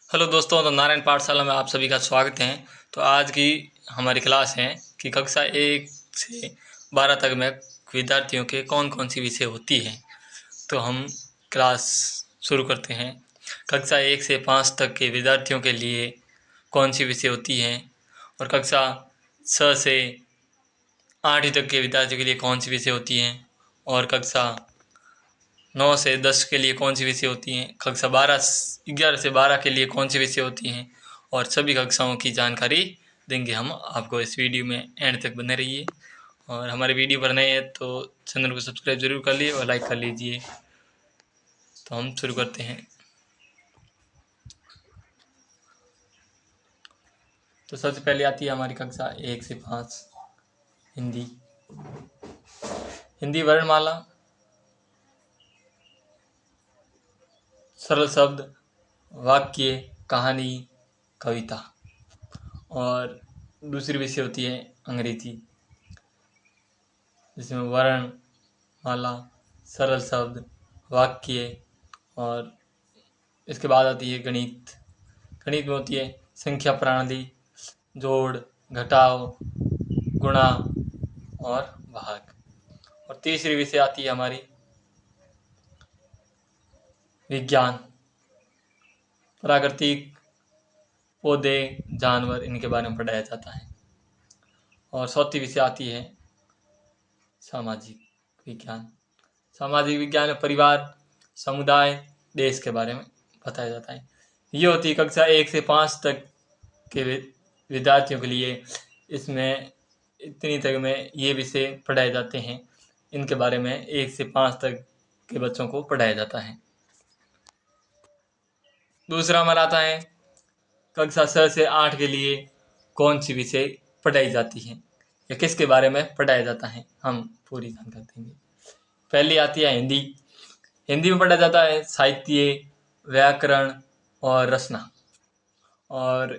Hello दोस्तों, तो नारायण पाठशाला में आप सभी का स्वागत है। तो आज की हमारी क्लास है कि कक्षा 1 से 12 तक में विद्यार्थियों के कौन कौन सी विषय होती हैं। तो हम क्लास शुरू करते हैं। कक्षा 1 से 5 तक के विद्यार्थियों के लिए कौन सी विषय होती हैं और कक्षा 6 से 8 तक के विद्यार्थियों के लिए कौन सी विषय होती हैं और कक्षा 9 से 10 के लिए कौन सी विषय होती हैं, कक्षा 11 से 12 के लिए कौन सी विषय होती हैं और सभी कक्षाओं की जानकारी देंगे हम आपको। इस वीडियो में एंड तक बने रहिए और हमारे वीडियो पर नए हैं तो चैनल को सब्सक्राइब जरूर कर लीजिए और लाइक कर लीजिए। तो हम शुरू करते हैं। तो सबसे पहले आती है हमारी कक्षा 1 से 5 हिंदी। हिंदी वर्णमाला, सरल शब्द, वाक्य, कहानी, कविता। और दूसरी विषय होती है अंग्रेजी, जिसमें वर्ण माला, सरल शब्द, वाक्य और इसके बाद आती है गणित। गणित में होती है संख्या प्रणाली, जोड़, घटाव, गुणा और भाग। और तीसरी विषय आती है हमारी विज्ञान, प्राकृतिक, पौधे, जानवर, इनके बारे में पढ़ाया जाता है। और चौथी विषय आती है सामाजिक विज्ञान। सामाजिक विज्ञान में परिवार, समुदाय, देश के बारे में बताया जाता है। ये होती है कक्षा 1 से 5 तक के विद्यार्थियों के लिए। इसमें इतनी तक में ये विषय पढ़ाए जाते हैं। इनके बारे में 1 से 5 तक के बच्चों को पढ़ाया जाता है। दूसरा हमारा आता है कक्षा 6 से 8 के लिए कौन सी विषय पढ़ाई जाती है या किसके बारे में पढ़ाया जाता है, हम पूरी जानकारी देंगे। पहली आती है हिंदी। हिंदी में पढ़ा जाता है साहित्य, व्याकरण और रचना। और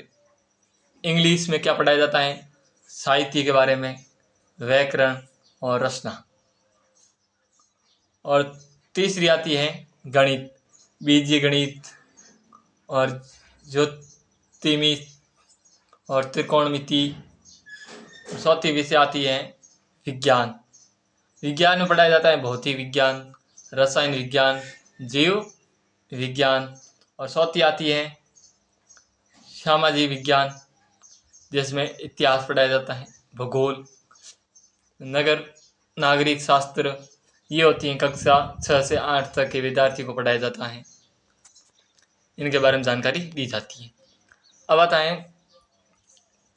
इंग्लिश में क्या पढ़ाया जाता है, साहित्य के बारे में, व्याकरण और रचना। और तीसरी आती है गणित, बीजीय गणित और ज्योतिर्गणित और त्रिकोणमिति। चौथी विषय आती है विज्ञान। विज्ञान में पढ़ाया जाता है भौतिक विज्ञान, रसायन विज्ञान, जीव विज्ञान। और चौथी आती है सामाजिक विज्ञान, जिसमें इतिहास पढ़ाया जाता है, भूगोल, नगर नागरिक शास्त्र। ये होती हैं कक्षा 6 से 8 तक के विद्यार्थियों को पढ़ाया जाता है। इनके बारे में जानकारी दी जाती है। अब आता है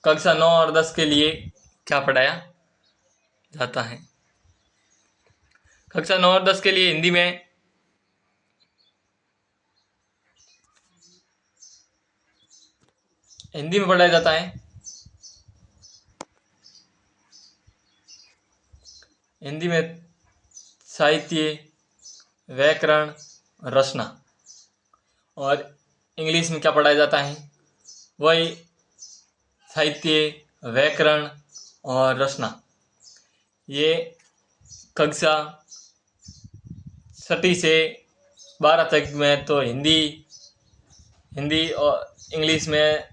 कक्षा 9 और 10 के लिए क्या पढ़ाया जाता है। कक्षा 9 और 10 के लिए हिंदी में पढ़ाया जाता है हिंदी में साहित्य, व्याकरण, रचना। और इंग्लिश में क्या पढ़ाया जाता है, वही साहित्य, व्याकरण और रचना। ये कक्षा 6 से 12 तक में तो हिंदी और इंग्लिश में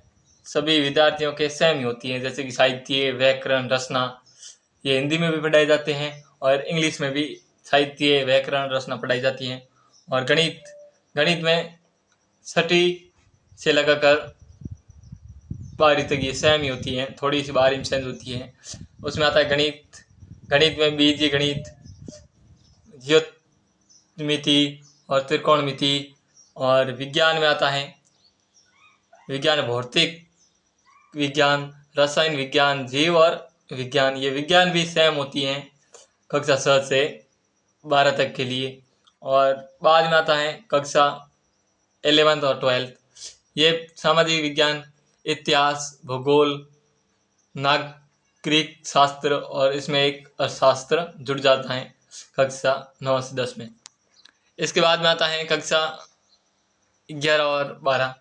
सभी विद्यार्थियों के सेम ही होती हैं, जैसे कि साहित्य, व्याकरण, रचना। ये हिंदी में भी पढ़ाए जाते हैं और इंग्लिश में भी साहित्य, व्याकरण, रचना पढ़ाई जाती हैं। और गणित में 6 से लगाकर 12 तक ये सेम ही होती हैं, थोड़ी सी बाहरी चेंज होती है। उसमें आता है गणित में बीजीय गणित, ज्योतिर्मिति और त्रिकोणमिति। और विज्ञान में आता है विज्ञान, भौतिक विज्ञान, रसायन विज्ञान, जीव और विज्ञान। ये विज्ञान भी सेम होती हैं कक्षा 6 से 12 तक के लिए। और बाद में आता है कक्षा 11 और 12, ये सामाजिक विज्ञान, इतिहास, भूगोल, नागरिक शास्त्र और इसमें एक अर्थशास्त्र जुड़ जाता है कक्षा 9 से 10 में। इसके बाद में आता है कक्षा 11 और 12।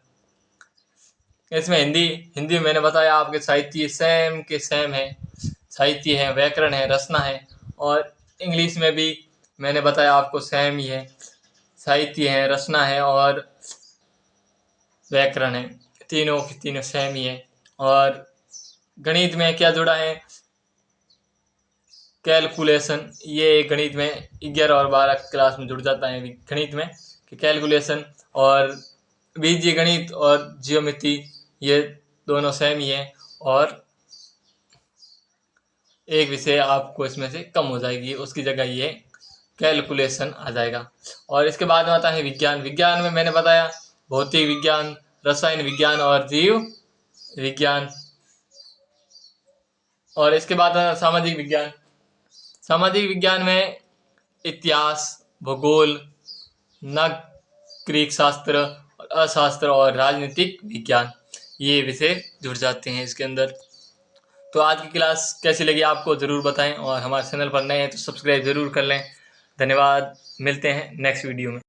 इसमें हिंदी में मैंने बताया आपके साहित्य सेम के सेम है, साहित्य है, व्याकरण है, रचना है। और इंग्लिश में भी मैंने बताया आपको सेम ही है, साहित्य है, रचना है और व्याकरण है, तीनों की तीनों सेम ही है। और गणित में क्या जुड़ा है, कैलकुलेशन। ये गणित में 11 और 12 क्लास में जुड़ जाता है गणित में कि कैलकुलेशन और बीजीय गणित और ज्योमेट्री ये दोनों सेम ही है। और एक विषय आपको इसमें से कम हो जाएगी, उसकी जगह ये कैलकुलेशन आ जाएगा। और इसके बाद में आता है विज्ञान। विज्ञान में मैंने बताया भौतिक विज्ञान, रसायन विज्ञान और जीव विज्ञान। और इसके बाद आता सामाजिक विज्ञान। सामाजिक विज्ञान में इतिहास, भूगोल, नागरिक शास्त्र, अर्थशास्त्र और राजनीतिक विज्ञान ये विषय जुड़ जाते हैं इसके अंदर। तो आज की क्लास कैसी लगी आपको ज़रूर बताएं, और हमारे चैनल पर नए हैं तो सब्सक्राइब ज़रूर कर लें। धन्यवाद, मिलते हैं नेक्स्ट वीडियो में।